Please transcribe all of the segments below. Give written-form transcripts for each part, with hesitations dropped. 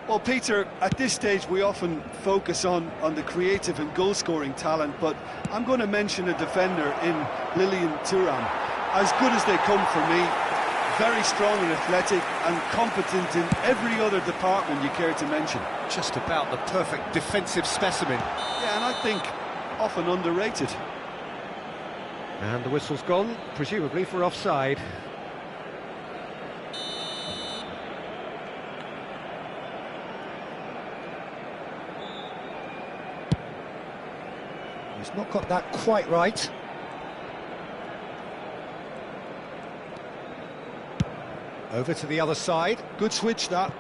Well, Peter, at this stage we often focus on the creative and goal-scoring talent, but I'm going to mention a defender in Lilian Thuram. As good as they come for me, very strong and athletic and competent in every other department you care to mention. Just about the perfect defensive specimen. Yeah, and I think often underrated. And the whistle's gone, presumably for offside. He's not got that quite right. Over to the other side. Good switch, that.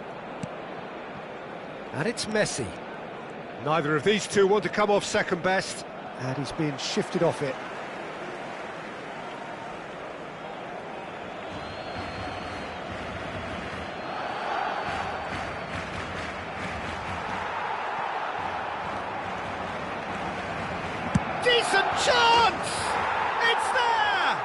And it's Messi. Neither of these two want to come off second best. And he's being shifted off it. Decent chance! It's there!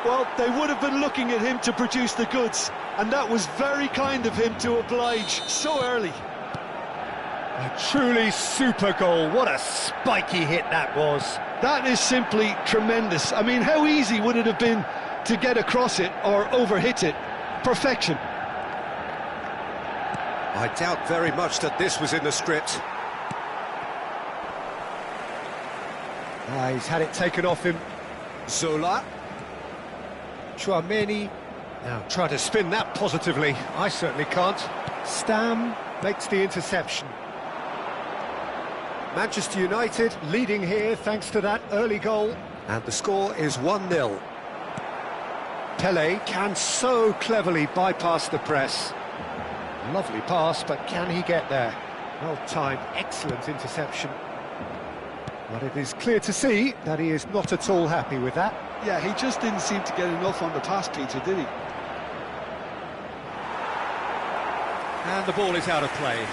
Well, they would have been looking at him to produce the goods, and that was very kind of him to oblige so early. A truly super goal. What a spiky hit that was. That is simply tremendous. I mean, how easy would it have been to get across it or overhit it? Perfection. I doubt very much that this was in the script. He's had it taken off him. Zola. Tchouaméni. Now try to spin that positively. I certainly can't. Stam makes the interception. Manchester United leading here thanks to that early goal. And the score is 1-0. Pele can so cleverly bypass the press. Lovely pass, but can he get there? Well timed, excellent interception. But it is clear to see that he is not at all happy with that. Yeah, he just didn't seem to get enough on the pass, Peter, did he? And the ball is out of play.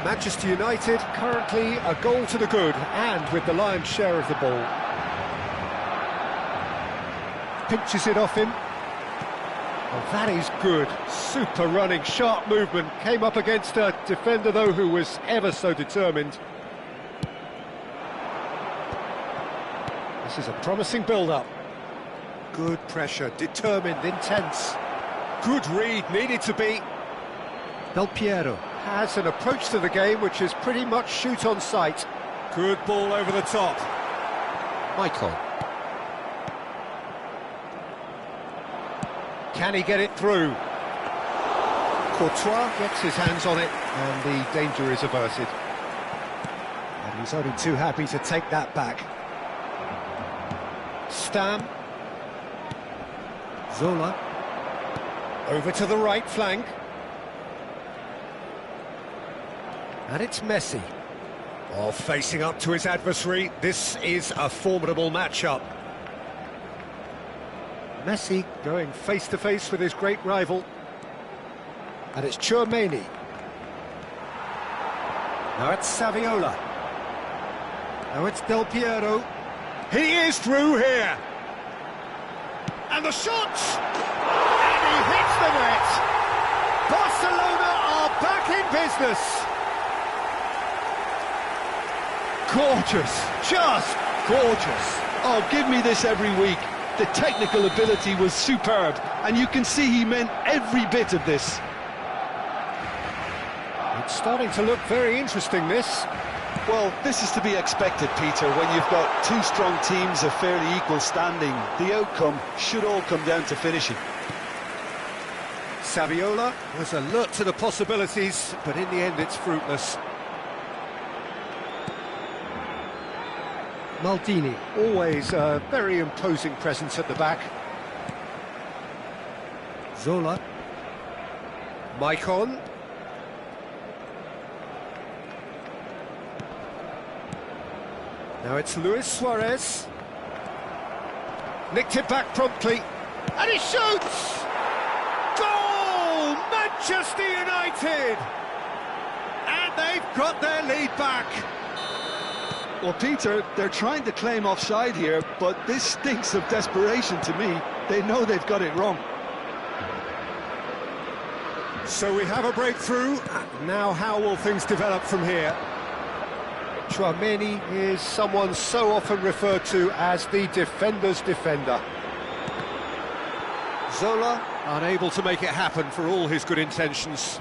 Manchester United currently a goal to the good and with the lion's share of the ball. Pinches it off him. Well, that is good. Super running, sharp movement. Came up against a defender, though, who was ever so determined. This is a promising build-up. Good pressure, determined, intense. Good read, needed to be. Del Piero has an approach to the game which is pretty much shoot on sight. Good ball over the top. Michael. Can he get it through? Courtois gets his hands on it and the danger is averted. And he's only too happy to take that back. Stam. Zola. Over to the right flank. And it's Messi. Oh, facing up to his adversary. This is a formidable matchup. Messi going face-to-face with his great rival. And it's Tchouaméni. Now it's Saviola. Now it's Del Piero. He is through here. And the shot! And he hits the net! Barcelona are back in business! Gorgeous, just gorgeous. Oh, give me this every week. The technical ability was superb, and you can see he meant every bit of this. It's starting to look very interesting, this. Well, this is to be expected, Peter, when you've got two strong teams of fairly equal standing. The outcome should all come down to finishing. Saviola was alert to the possibilities, but in the end it's fruitless. Maldini, always a very imposing presence at the back. Zola. Maicon. Now it's Luis Suarez. Nicked it back promptly. And he shoots! Goal! Manchester United! And they've got their lead back. Well, Peter, they're trying to claim offside here, but this stinks of desperation to me. They know they've got it wrong. So we have a breakthrough. Now how will things develop from here? Tchouaméni is someone so often referred to as the defender's defender. Zola unable to make it happen for all his good intentions.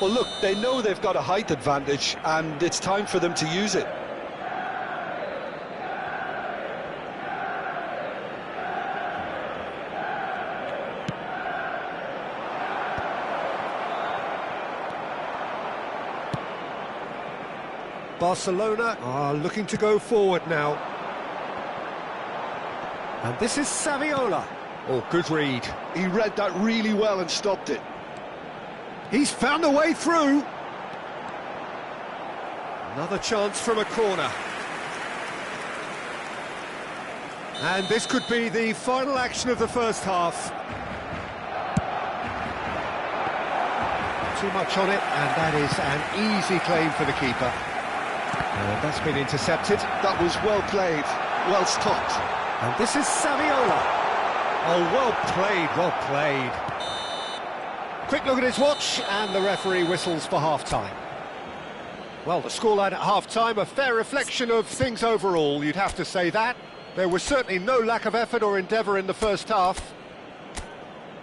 Well, look, they know they've got a height advantage, and it's time for them to use it. Barcelona are looking to go forward now. And this is Saviola. Oh, good read. He read that really well and stopped it. He's found a way through. Another chance from a corner. And this could be the final action of the first half. Too much on it, and that is an easy claim for the keeper. And that's been intercepted. That was well played, well stopped. And this is Saviola. Oh, well played, well played. Quick look at his watch, and the referee whistles for half-time. Well, the scoreline at half-time, a fair reflection of things overall, you'd have to say that. There was certainly no lack of effort or endeavour in the first half.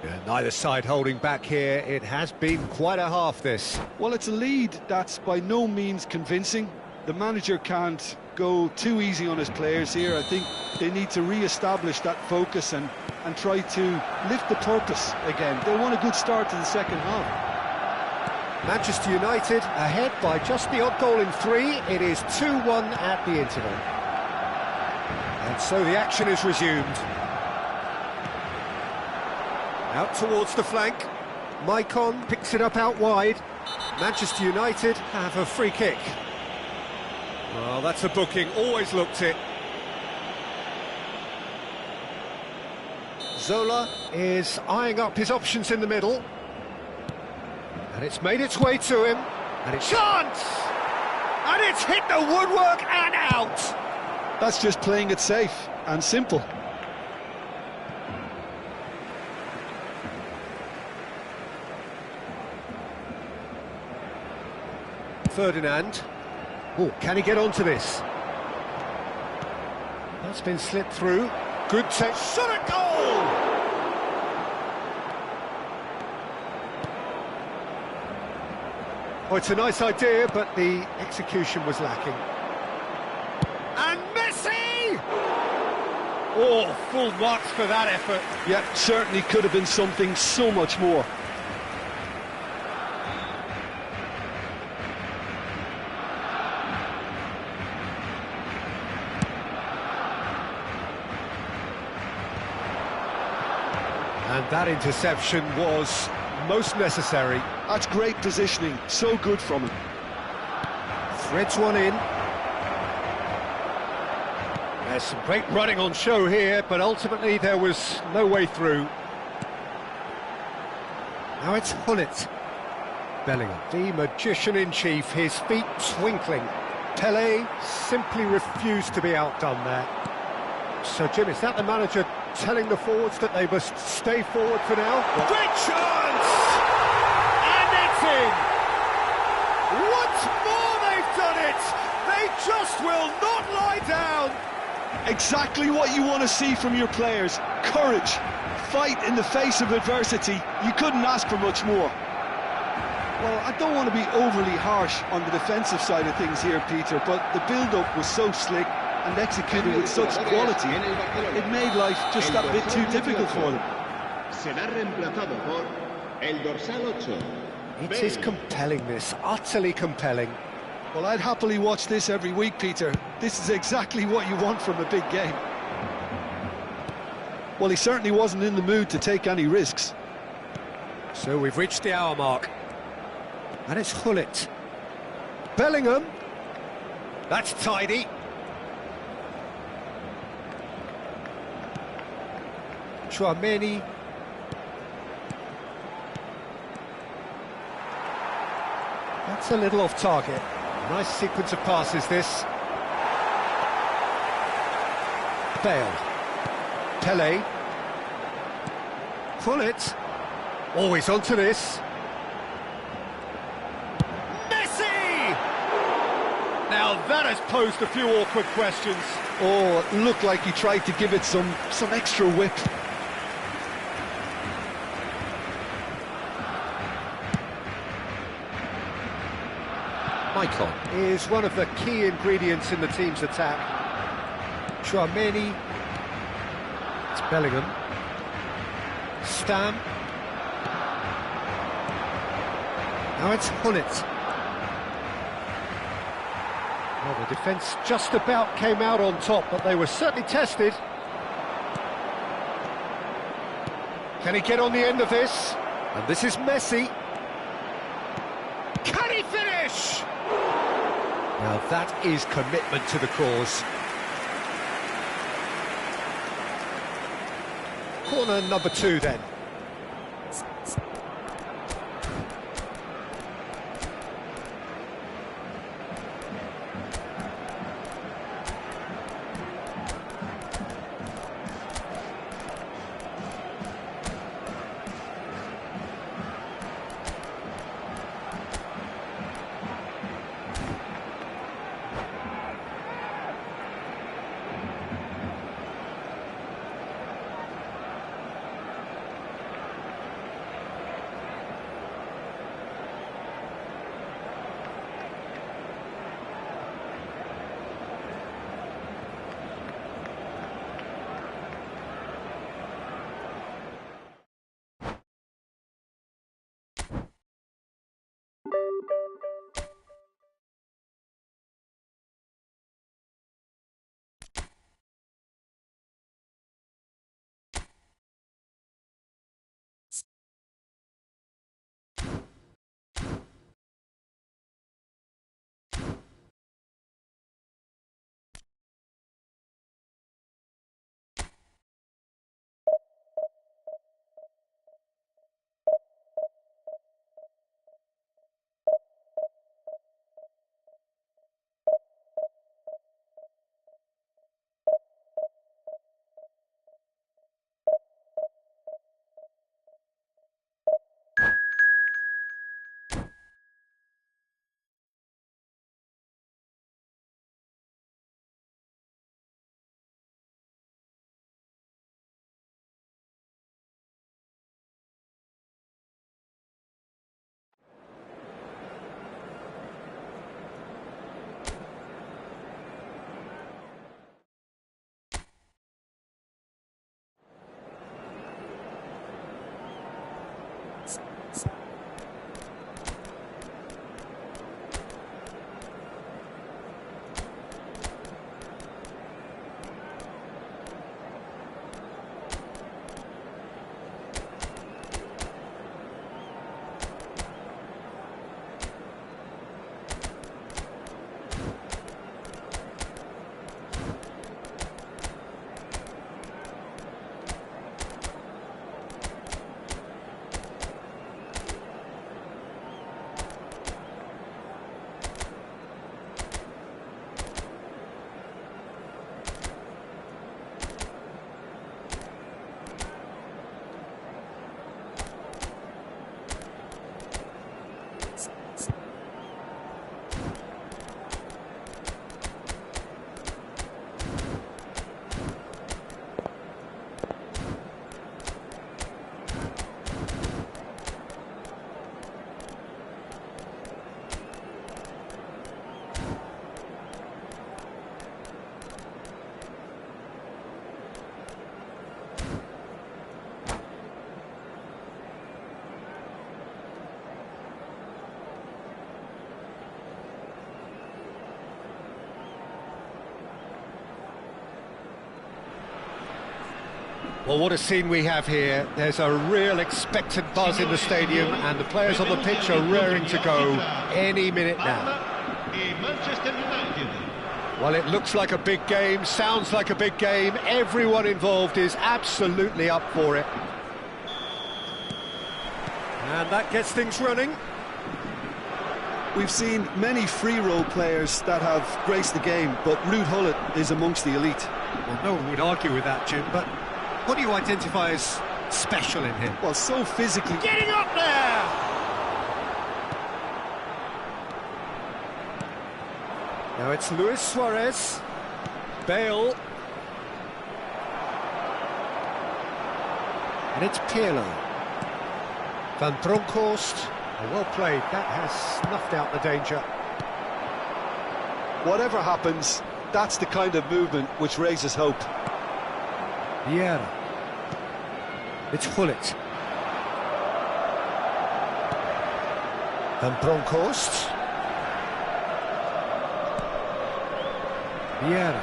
Yeah, neither side holding back here. It has been quite a half, this. Well, it's a lead that's by no means convincing. The manager can't go too easy on his players here. I think they need to re-establish that focus and try to lift the purpose again. They want a good start to the second half. Manchester United ahead by just the odd goal in 3. It is 2-1 at the interval. And so the action is resumed. Out towards the flank. Maicon picks it up out wide. Manchester United have a free kick. Well, that's a booking, always looked it. Zola is eyeing up his options in the middle. And it's made its way to him. And it's chance! And it's hit the woodwork and out! That's just playing it safe and simple. Ferdinand. Oh, can he get onto this? That's been slipped through. Good take. Shot at goal! Oh, it's a nice idea, but the execution was lacking. And Messi! Oh, full marks for that effort. Yeah, certainly could have been something so much more. And that interception was most necessary. That's great positioning, so good from him. Threads one in. There's some great running on show here, but ultimately there was no way through. Now it's Hullet. Bellingham, the magician-in-chief, his feet twinkling. Pelé simply refused to be outdone there. So, Jim, is that the manager telling the forwards that they must stay forward for now? Great chance! And it's in! Once more they've done it! They just will not lie down! Exactly what you want to see from your players. Courage, fight in the face of adversity. You couldn't ask for much more. Well, I don't want to be overly harsh on the defensive side of things here, Peter, but the build-up was so slick and executed with such quality, it made life just that bit too difficult for them. It is compelling, this, utterly compelling. Well, I'd happily watch this every week, Peter. This is exactly what you want from a big game. Well, he certainly wasn't in the mood to take any risks. So we've reached the hour mark. And it's Hullet. Bellingham. That's tidy. Tchouaméni. That's a little off target. Nice sequence of passes, this. Bale. Pele. Pullet. Always onto this. Messi! Now that has posed a few awkward questions. Oh, it looked like he tried to give it some extra whip. Maicon is one of the key ingredients in the team's attack. Tchouaméni. It's Bellingham. Stam. Now it's Hullet. Well, the defence just about came out on top, but they were certainly tested. Can he get on the end of this? And this is Messi. Can he finish? Now that is commitment to the cause. Corner number 2 then. Well, what a scene we have here. There's a real expectant buzz in the stadium, and the players on the pitch are raring to go any minute now. Well, it looks like a big game, sounds like a big game. Everyone involved is absolutely up for it. And that gets things running. We've seen many free role players that have graced the game, but Ruud Gullit is amongst the elite. Well, no one would argue with that, Jim, but what do you identify as special in him? Well, so physically... Getting up there! Now it's Luis Suarez. Bale. And it's Pirlo. Van Bronckhorst. Well played, that has snuffed out the danger. Whatever happens, that's the kind of movement which raises hope. Vieira. It's Gullit. Van Bronckhorst. Vieira.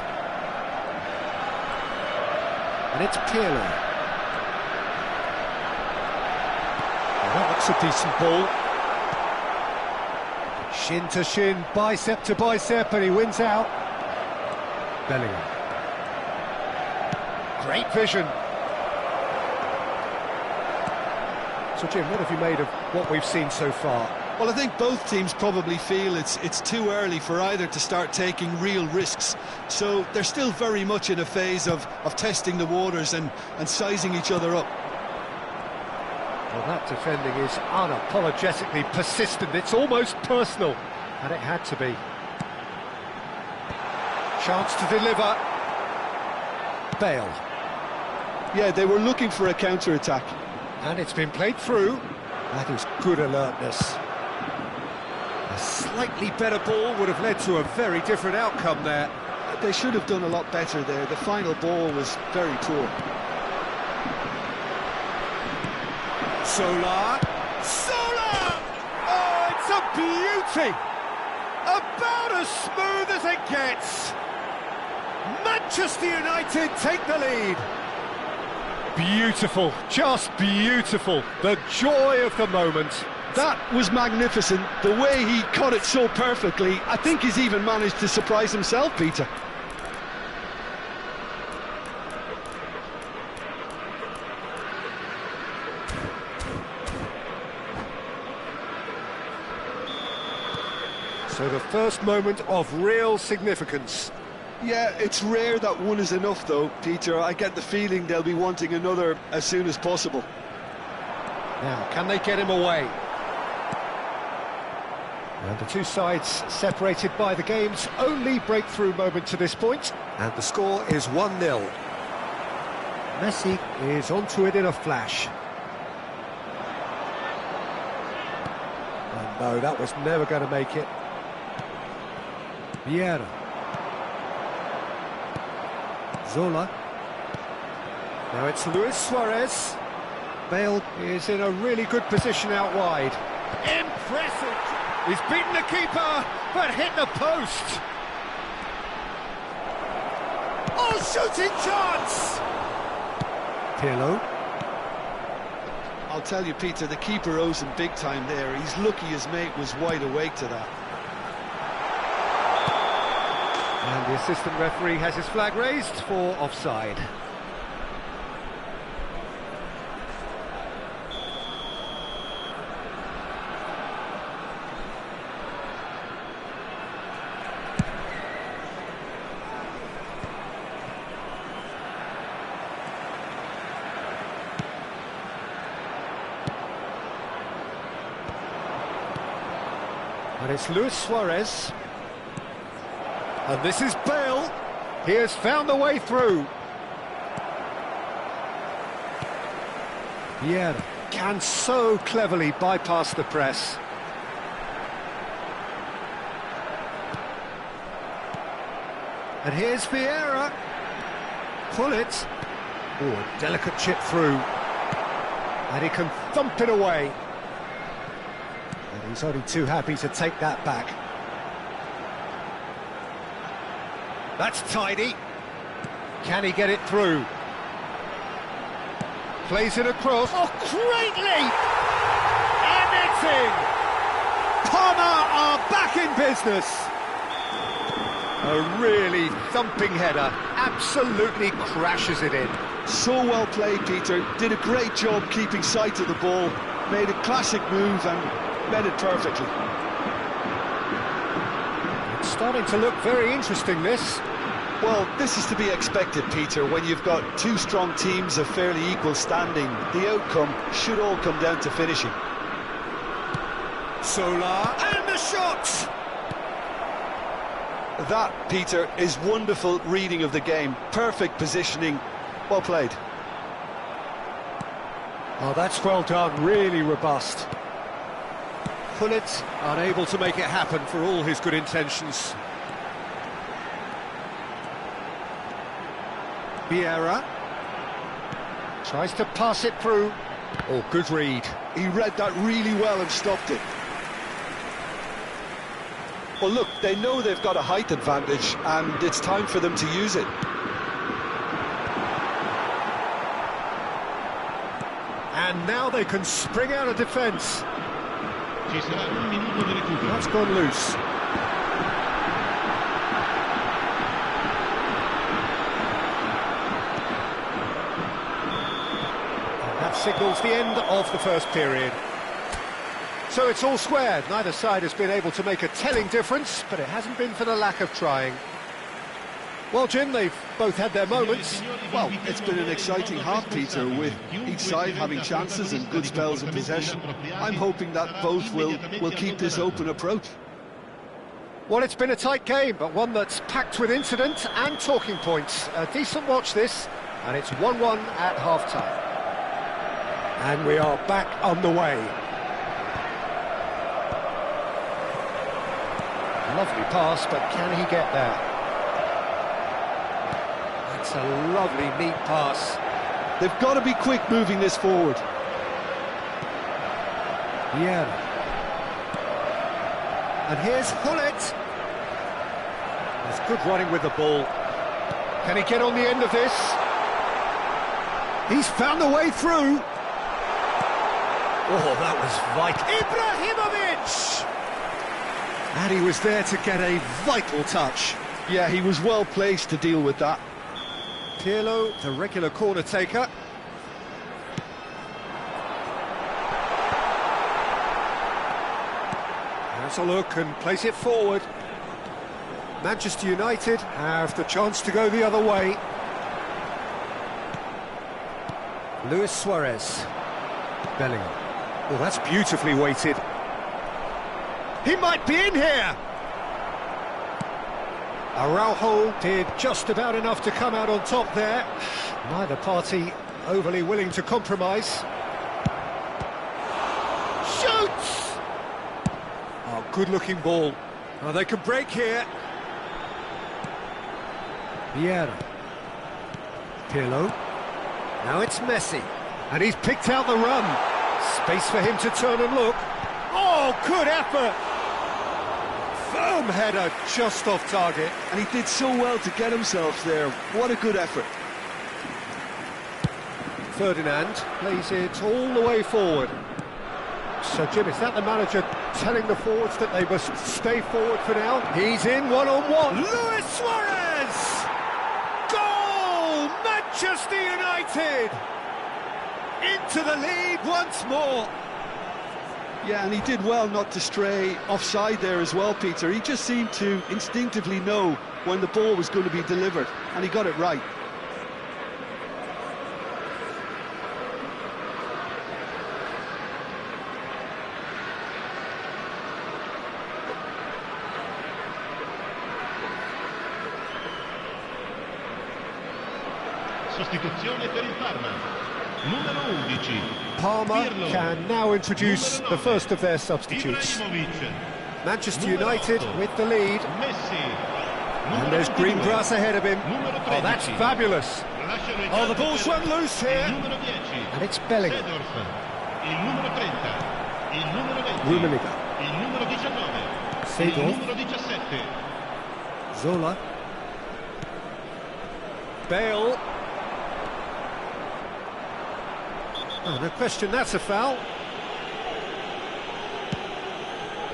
And it's Pirlo. Well, that looks a decent ball. Shin to shin, bicep to bicep, and he wins out. Bellingham. Great vision. So, Jim, what have you made of what we've seen so far? Well, I think both teams probably feel it's too early for either to start taking real risks. So they're still very much in a phase of testing the waters and sizing each other up. Well, that defending is unapologetically persistent. It's almost personal, and it had to be. Chance to deliver. Bale. Yeah, they were looking for a counter-attack. And it's been played through. That is good alertness. A slightly better ball would have led to a very different outcome there. They should have done a lot better there. The final ball was very poor. Solar. Oh, it's a beauty! About as smooth as it gets. Manchester United take the lead. Beautiful, just beautiful. The joy of the moment. That was magnificent. The way he caught it so perfectly, I think he's even managed to surprise himself, Peter. So the first moment of real significance. Yeah, it's rare that one is enough though, Peter. I get the feeling they'll be wanting another as soon as possible. Now, can they get him away? And the two sides separated by the game's only breakthrough moment to this point. And the score is 1-0. Messi is onto it in a flash. And no, that was never going to make it. Vieira. Zola. Now it's Luis Suarez. Bale is in a really good position out wide. Impressive! He's beaten the keeper, but hit the post. Oh, shooting chance! Pirlo. I'll tell you, Peter, the keeper owes him big time there. He's lucky his mate was wide awake to that. And the assistant referee has his flag raised for offside. And it's Luis Suarez. And this is Bale. He has found the way through. Vieira can so cleverly bypass the press. And here's Vieira. Pull it. Oh, a delicate chip through. And he can thump it away. And he's only too happy to take that back. That's tidy. Can he get it through? Plays it across. Oh, great leap! And it's in! Parma are back in business! A really thumping header. Absolutely crashes it in. So well played, Peter. Did a great job keeping sight of the ball. Made a classic move and met it perfectly. starting to look very interesting, this. Well, this is to be expected, Peter. When you've got two strong teams of fairly equal standing, the outcome should all come down to finishing. Solar, and the shot! That, Peter, is wonderful reading of the game. Perfect positioning. Well played. Oh, that's well done, really robust. Gullit unable to make it happen for all his good intentions. Vieira tries to pass it through. Oh, good read. He read that really well and stopped it. Well, look, they know they've got a height advantage, and it's time for them to use it. And now they can spring out of defence. That's gone loose. And that signals the end of the first period. So it's all squared. Neither side has been able to make a telling difference, but it hasn't been for the lack of trying. Well, Jim, they've both had their moments. Well, it's been an exciting half, Peter, with each side having chances and good spells of possession. I'm hoping that both will keep this open approach. Well, it's been a tight game, but one that's packed with incident and talking points. A decent watch, this, and it's 1-1 at half-time. And we are back on the way. Lovely pass, but can he get there? That's a lovely, neat pass. They've got to be quick moving this forward. Yeah. And here's Gullit. There's good running with the ball. Can he get on the end of this? He's found the way through. Oh, that was vital. Ibrahimovic! And he was there to get a vital touch. Yeah, he was well placed to deal with that. Pirlo, the regular corner taker. Has a look and place it forward. Manchester United have the chance to go the other way. Luis Suarez. Bellingham. Oh, that's beautifully weighted. He might be in here! Araujo did just about enough to come out on top there. Neither party overly willing to compromise. Shoots! Oh, good-looking ball. Oh, they can break here. Vieira. Pirlo. Now it's Messi. And he's picked out the run. Space for him to turn and look. Oh, good effort! Firm header just off target. And he did so well to get himself there. What a good effort. Ferdinand plays it all the way forward. So, Jim, is that the manager telling the forwards that they must stay forward for now? He's in one-on-one. Luis Suarez! Goal! Manchester United! Into the lead once more. Yeah, and he did well not to stray offside there as well, Peter. He just seemed to instinctively know when the ball was going to be delivered, and he got it right. Sostituzione per il Parma. Numero 11. Parma can now introduce the first of their substitutes. Manchester United with the lead. And there's green grass ahead of him. Oh, that's fabulous. Oh, the ball's run loose here. And it's Bellingham. Rummenigge. Seedorf. Zola. Bale. Oh, no question, that's a foul.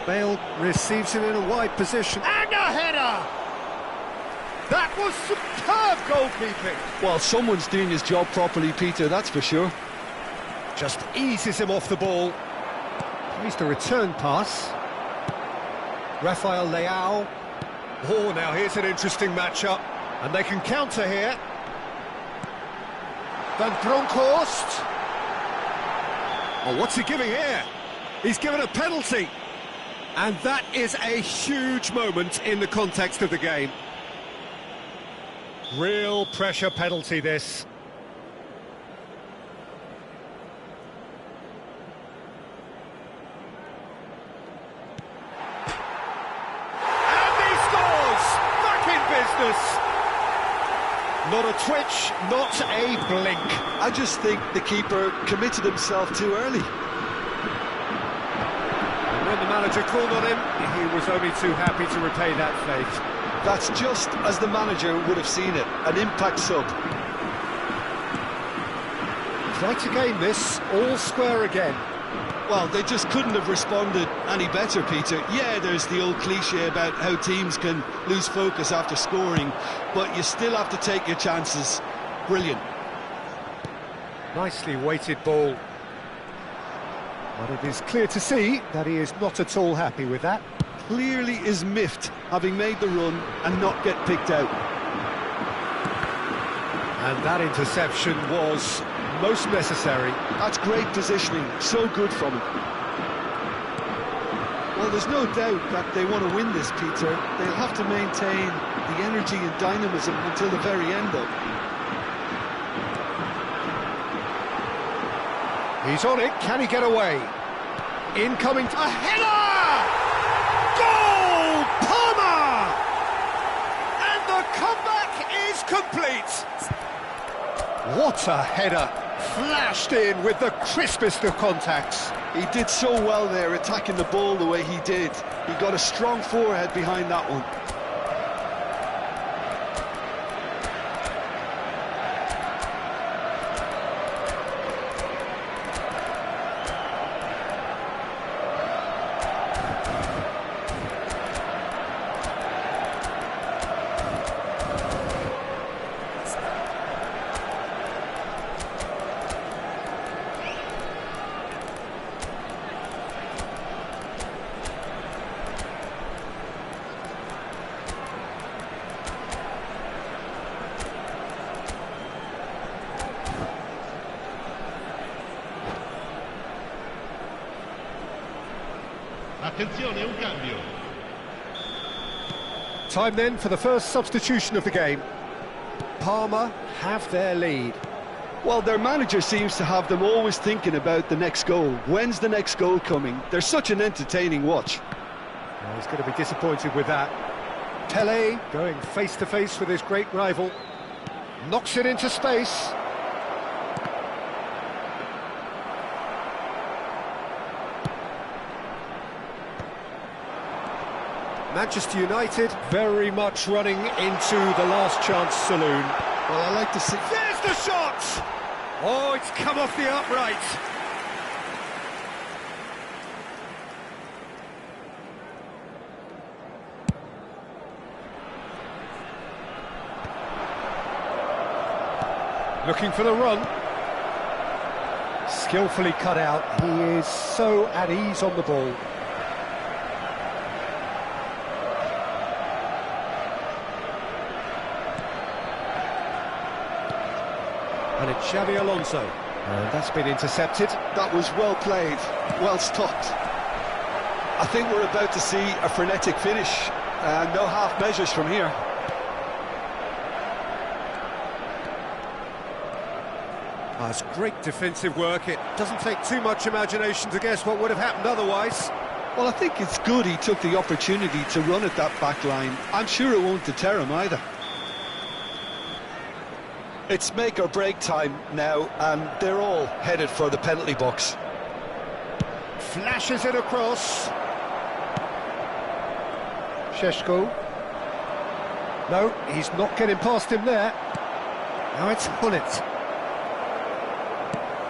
Bale receives it in a wide position. And a header! That was superb goalkeeping. Well, someone's doing his job properly, Peter, that's for sure. Just eases him off the ball. Plays the return pass. Rafael Leao. Oh, now here's an interesting matchup, and they can counter here. Van Bronckhorst. Oh, what's he giving here? He's given a penalty. And that is a huge moment in the context of the game. Real pressure penalty, this. And he scores! Back in business! Not a twitch, not a blink. I just think the keeper committed himself too early. And when the manager called on him, he was only too happy to repay that faith. That's just as the manager would have seen it, an impact sub. Try to gain this, all square again. Well, they just couldn't have responded any better, Peter. Yeah, there's the old cliche about how teams can lose focus after scoring, but you still have to take your chances. Brilliant. Nicely weighted ball. But it is clear to see that he is not at all happy with that. Clearly is miffed, having made the run and not get picked out. And that interception was most necessary. That's great positioning, so good from him. Well, there's no doubt that they want to win this, Peter. They'll have to maintain the energy and dynamism until the very end, though. He's on it, can he get away? Incoming, a header! Goal! Palmer! And the comeback is complete! What a header! Flashed in with the crispest of contacts. He did so well there, attacking the ball the way he did. He got a strong forehead behind that one. Attenzione, un cambio. Time then for the first substitution of the game. Parma have their lead. Well, their manager seems to have them always thinking about the next goal. When's the next goal coming? They're such an entertaining watch. Well, he's going to be disappointed with that. Pele going face-to-face with his great rival. Knocks it into space. Manchester United very much running into the last chance saloon. Well, I like to see... There's the shot! Oh, it's come off the upright. Looking for the run. Skillfully cut out. He is so at ease on the ball. And it's Xabi Alonso. And that's been intercepted. That was well played, well stopped. I think we're about to see a frenetic finish. No half measures from here. Oh, it's great defensive work. It doesn't take too much imagination to guess what would have happened otherwise. Well, I think it's good he took the opportunity to run at that back line. I'm sure it won't deter him either. It's make or break time now, and they're all headed for the penalty box. Flashes it across. Šeško. No, he's not getting past him there. Now it's Hullet.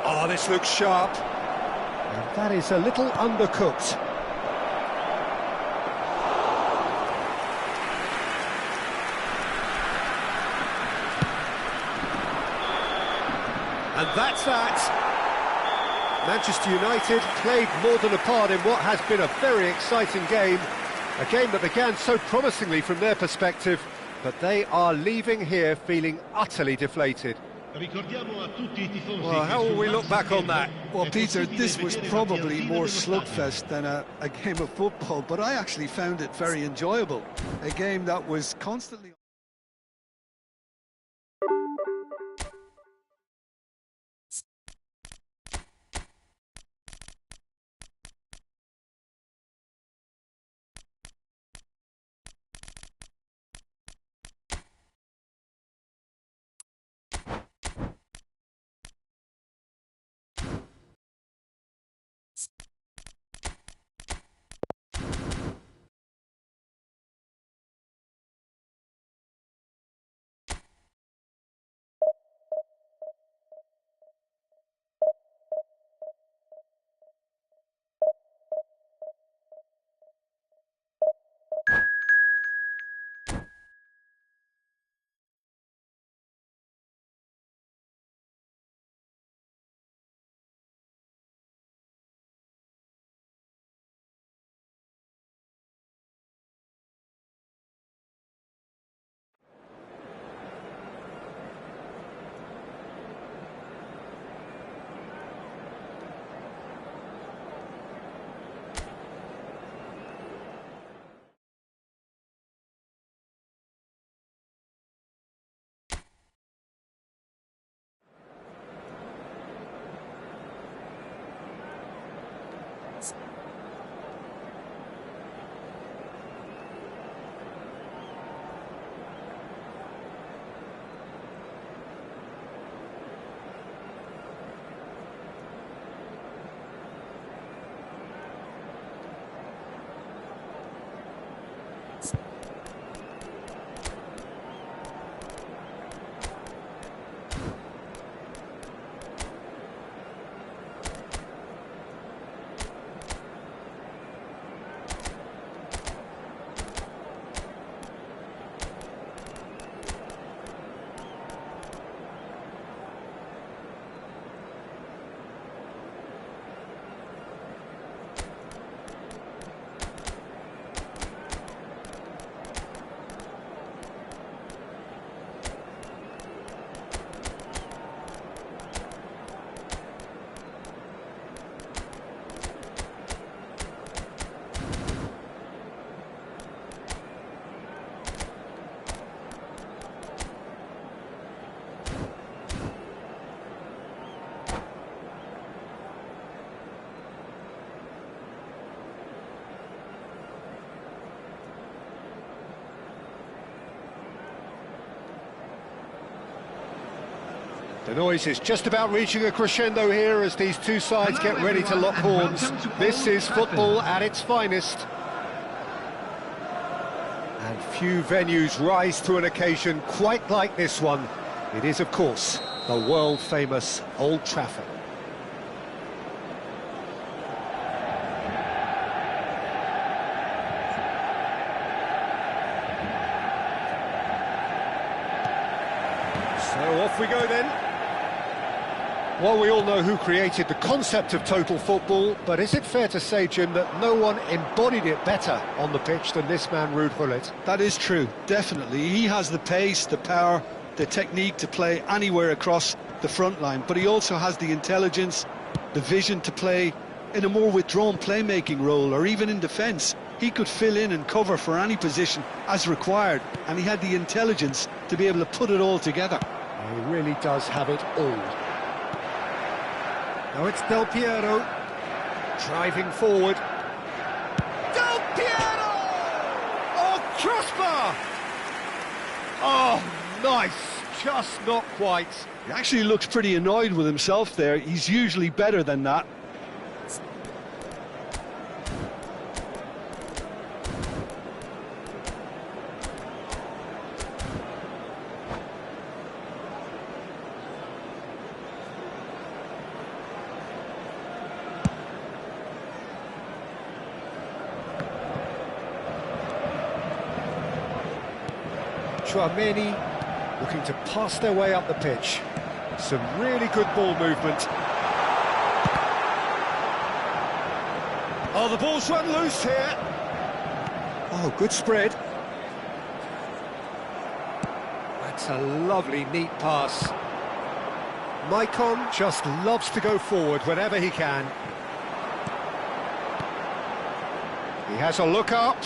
Oh, this looks sharp. And that is a little undercooked. And that's that. Manchester United played more than a part in what has been a very exciting game, A game that began so promisingly from their perspective, but they are leaving here feeling utterly deflated. Well, how will we look back on that? Well, Peter, this was probably more slugfest than a game of football, but I actually found it very enjoyable. A game that was constantly... The noise is just about reaching a crescendo here as these two sides get ready to lock horns. This is football at its finest. And few venues rise to an occasion quite like this one. It is, of course, the world-famous Old Trafford. So off we go then. Well, we all know who created the concept of total football, but is it fair to say, Jim, that no one embodied it better on the pitch than this man, Ruud Gullit? That is true, definitely. He has the pace, the power, the technique to play anywhere across the front line, but he also has the intelligence, the vision to play in a more withdrawn playmaking role, or even in defence. He could fill in and cover for any position as required, and he had the intelligence to be able to put it all together. He really does have it all. Now it's Del Piero, driving forward. Del Piero! Oh, crossbar! Oh, nice, just not quite. He actually looks pretty annoyed with himself there. He's usually better than that. Tchouaméni looking to pass their way up the pitch. Some really good ball movement. Oh, the ball's run loose here. Oh, good spread. That's a lovely, neat pass. Maicon just loves to go forward whenever he can. He has a look up.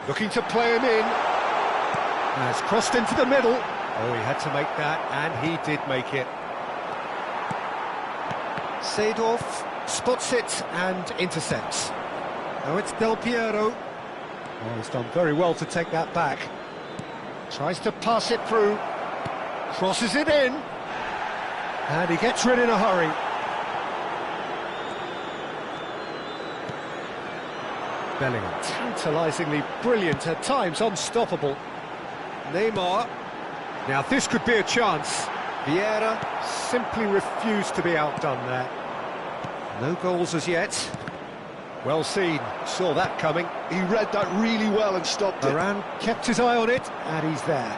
Looking to play him in. Has crossed into the middle. Oh, he had to make that, and he did make it. Seedorf spots it and intercepts. Now it's Del Piero. Oh, he's done very well to take that back. Tries to pass it through. Crosses it in. And he gets rid in a hurry. Bellingham, tantalisingly brilliant, at times unstoppable. Neymar. Now this could be a chance. Vieira simply refused to be outdone there. No goals as yet. Well seen, saw that coming. He read that really well and stopped it. Varane kept his eye on it, and he's there.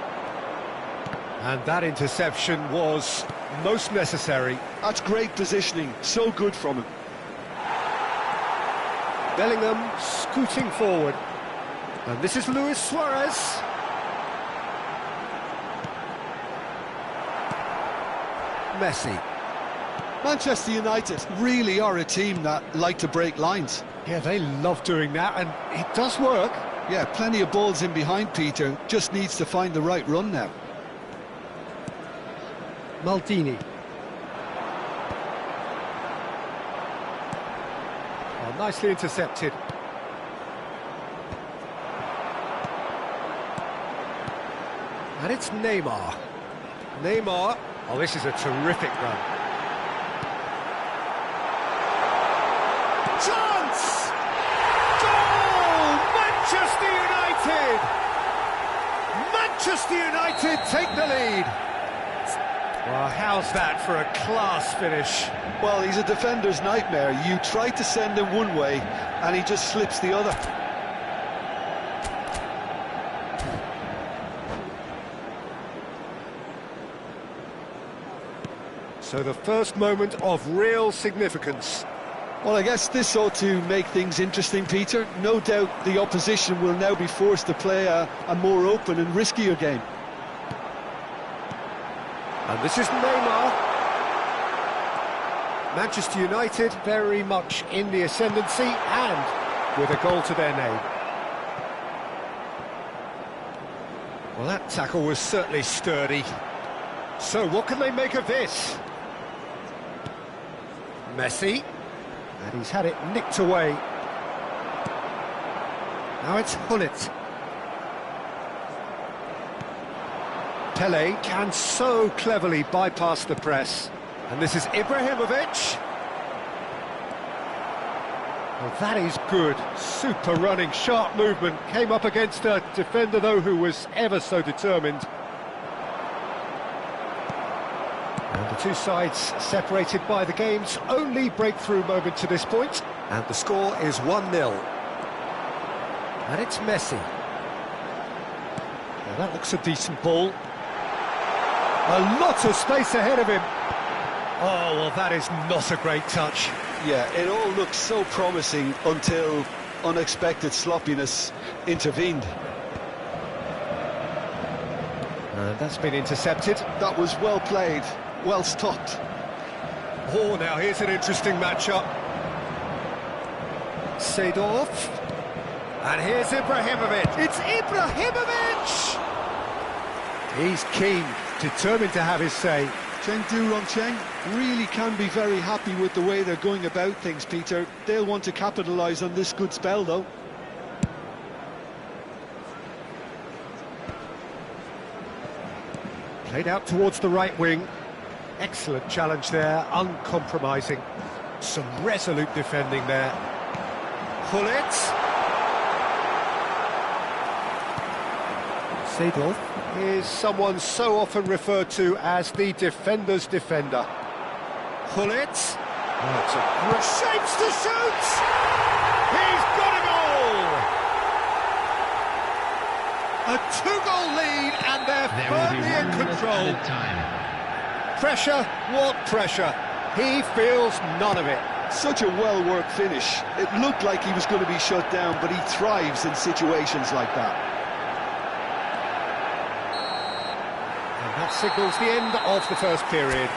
And that interception was most necessary. That's great positioning, so good from him. Bellingham scooting forward. And this is Luis Suarez. Messi. Manchester United really are a team that like to break lines. Yeah, they love doing that, and it does work. Yeah, plenty of balls in behind Peter, just needs to find the right run now. Maldini. Oh, nicely intercepted. And it's Neymar. Neymar. Oh, this is a terrific run. Chance! Goal! Manchester United! Manchester United take the lead. Well, how's that for a class finish? Well, he's a defender's nightmare. You try to send him one way, and he just slips the other. So the first moment of real significance. Well, I guess this ought to make things interesting, Peter. No doubt the opposition will now be forced to play a more open and riskier game. And this is Neymar. Manchester United very much in the ascendancy and with a goal to their name. Well, that tackle was certainly sturdy. So what can they make of this? Messi. And he's had it nicked away. Now it's Hullet. Pele can so cleverly bypass the press. And this is Ibrahimovic. Well, that is good. Super running, sharp movement. Came up against a defender, though, who was ever so determined. And the two sides separated by the game's only breakthrough moment to this point. And the score is 1-0. And it's Messi. Now that looks a decent ball. A lot of space ahead of him. Oh, well, that is not a great touch. Yeah, it all looked so promising until unexpected sloppiness intervened. And that's been intercepted. That was well played, well stopped. Oh, now here's an interesting matchup. Seedorf. And here's Ibrahimovic. It's Ibrahimovic! He's keen, determined to have his say. Chengdu Rongcheng really can be very happy with the way they're going about things, Peter. They'll want to capitalise on this good spell, though. Played out towards the right wing. Excellent challenge there, uncompromising. Some resolute defending there. Hullet. Seedorf is someone so often referred to as the defender's defender. Hullet. Oh, it's a great shapes to shoot! He's got a goal! A two-goal lead, and they're firmly in control. Pressure, what pressure? He feels none of it. Such a well-worked finish. It looked like he was going to be shut down, but he thrives in situations like that. And that signals the end of the first period.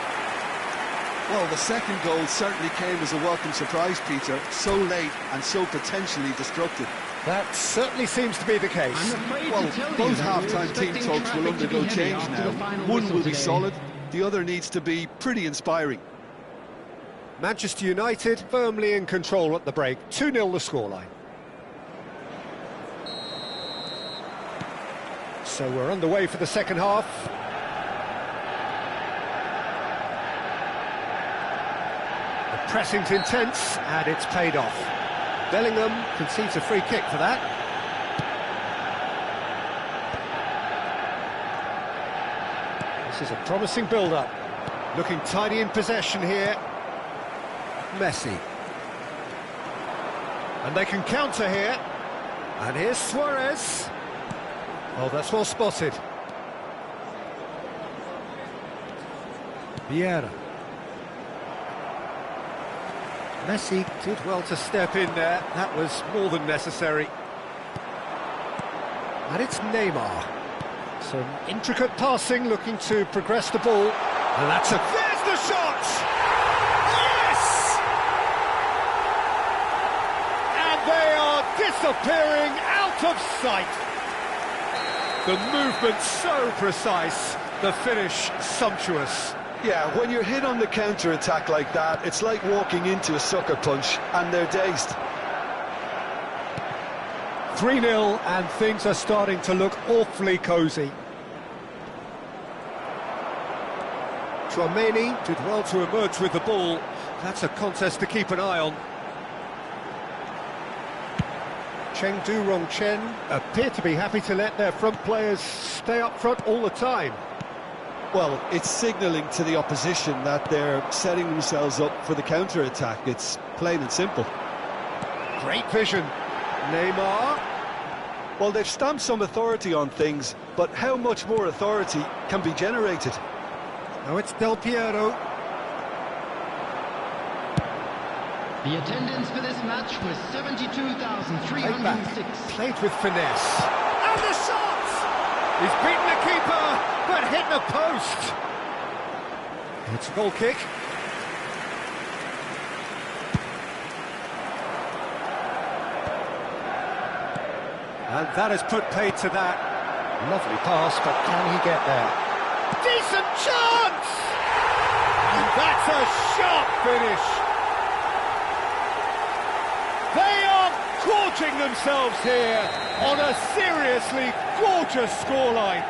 Well, the second goal certainly came as a welcome surprise, Peter. So late and so potentially destructive. That certainly seems to be the case. Well, both half-time team talks will undergo change now. One will be solid, the other needs to be pretty inspiring. Manchester United firmly in control at the break. 2-0 the scoreline. So we're underway for the second half. The pressing's intense, and it's paid off. Bellingham concedes a free kick for that. This is a promising build-up. Looking tidy in possession here. Messi. And they can counter here. And here's Suarez. Oh, that's well spotted. Vieira. Messi did well to step in there. That was more than necessary. And it's Neymar. Some intricate passing, looking to progress the ball. And that's a... There's the shot! Yes! And they are disappearing out of sight. The movement so precise, the finish sumptuous. Yeah, when you're hit on the counter-attack like that, it's like walking into a sucker punch, and they're dazed. 3-0, and things are starting to look awfully cosy. Tchouaméni did well to emerge with the ball. That's a contest to keep an eye on. Chengdu Rongchen appear to be happy to let their front players stay up front all the time. Well, it's signalling to the opposition that they're setting themselves up for the counter-attack. It's plain and simple. Great vision. Neymar. Well, they've stamped some authority on things, but how much more authority can be generated? Now it's Del Piero. The attendance for this match was 72,306. Played with finesse. And the shot! He's beaten the keeper, but hit the post. It's a goal kick. And that has put paid to that. Lovely pass, but can he get there? Decent chance! And that's a sharp finish. They are gorging themselves here on a seriously gorgeous scoreline.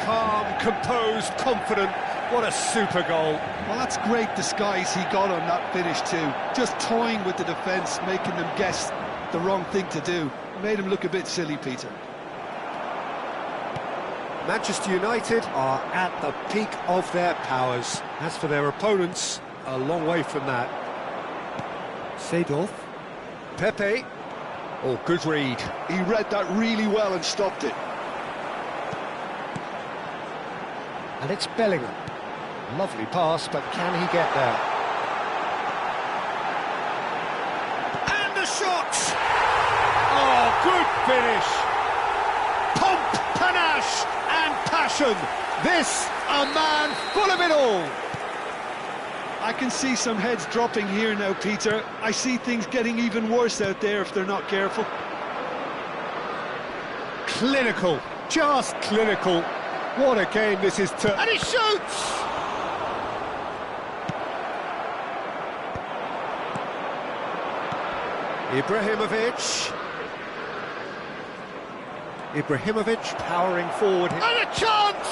Calm, composed, confident. What a super goal. Well, that's great disguise he got on that finish too. Just toying with the defence, making them guess the wrong thing to do. Made him look a bit silly, Peter. Manchester United are at the peak of their powers. As for their opponents, a long way from that. Seedorf. Pepe. Oh, good read. He read that really well and stopped it. And it's Bellingham. Lovely pass, but can he get there? And the shot! Oh, good finish! Pomp, panache, and passion. This, a man full of it all. I can see some heads dropping here now, Peter. I see things getting even worse out there if they're not careful. Clinical, just clinical. What a game this is to... And he shoots! Ibrahimovic powering forward. And a chance!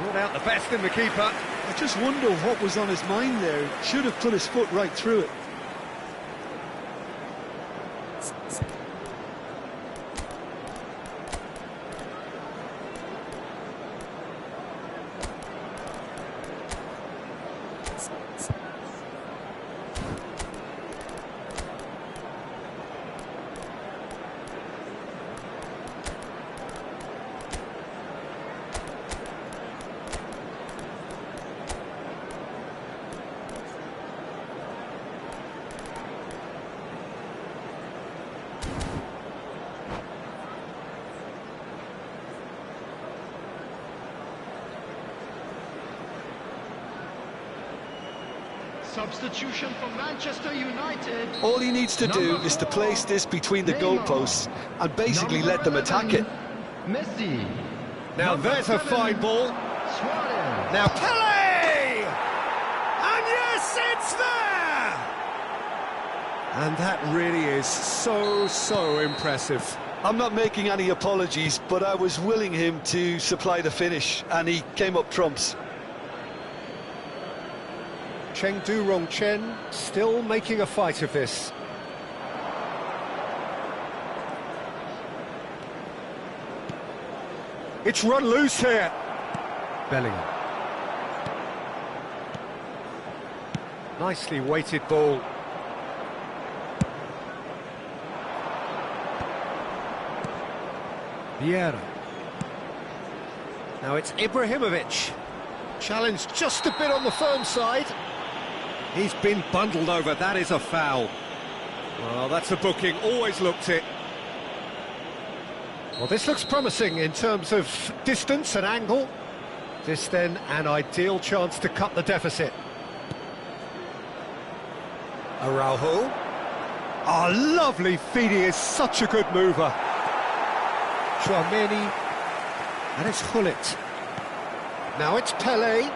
Brought out the best in the keeper. I just wonder what was on his mind there. Should have put his foot right through it. substitution for Manchester United. All he needs to do Number is to 4, place this between the Neymar. goalposts and basically Number let them attack it. 11, Messi. Now Number there's a 7, fine ball. Suarez. Now Pele! And yes, it's there! And that really is so impressive. I'm not making any apologies, but I was willing him to supply the finish, and he came up trumps. Chengdu Rongchen still making a fight of this. It's run loose here. Bellingham. Nicely weighted ball. Vieira. Now it's Ibrahimovic. Challenged just a bit on the firm side. He's been bundled over, that is a foul. Well, that's a booking, always looked it. Well, this looks promising in terms of distance and angle. This then, an ideal chance to cut the deficit. Araujo. Oh, lovely feed, he is such a good mover. Chouameni. And it's Gullit. Now it's Pele.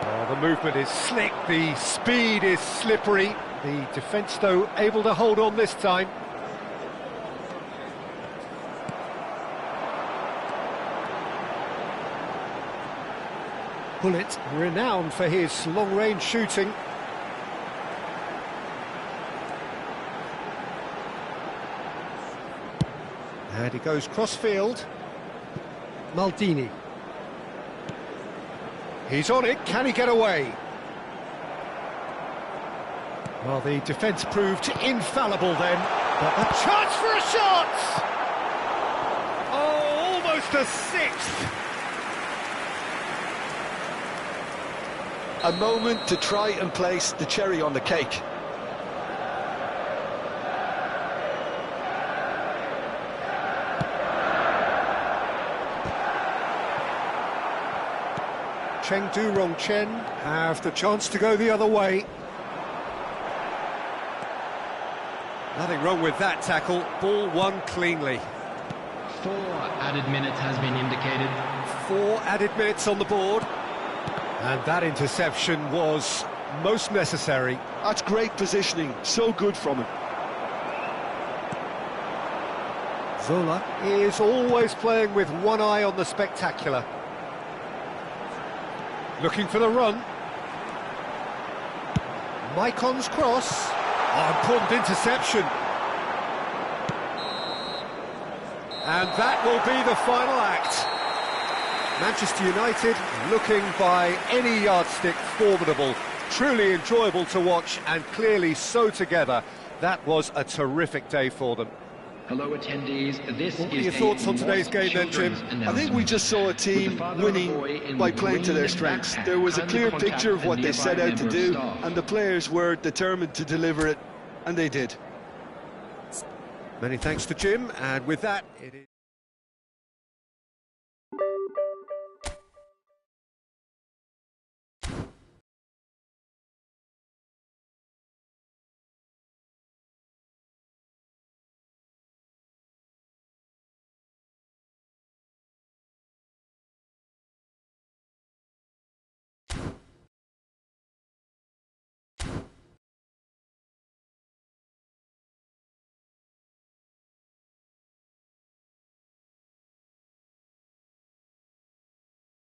Oh, the movement is slick, the speed is slippery. The defence, though, able to hold on this time. Gullit, renowned for his long-range shooting. And he goes cross-field. Maldini. He's on it, can he get away? Well, the defence proved infallible then, but a chance for a shot! Oh, almost a sixth! A moment to try and place the cherry on the cake. Chengdu Rongchen have the chance to go the other way. Nothing wrong with that tackle, ball won cleanly. 4 added minutes has been indicated. 4 added minutes on the board. And that interception was most necessary. That's great positioning, so good from him. Zola is always playing with one eye on the spectacular. Looking for the run. Maicon's cross. Oh, important interception. And that will be the final act. Manchester United looking by any yardstick formidable. Truly enjoyable to watch and clearly so together. That was a terrific day for them. Hello attendees, this What were is your thoughts on today's game then, Jim? I think we just saw a team winning by playing to their strengths. There was a clear picture of what they set out to do, and the players were determined to deliver it, and they did. Many thanks to Jim, and with that, it is...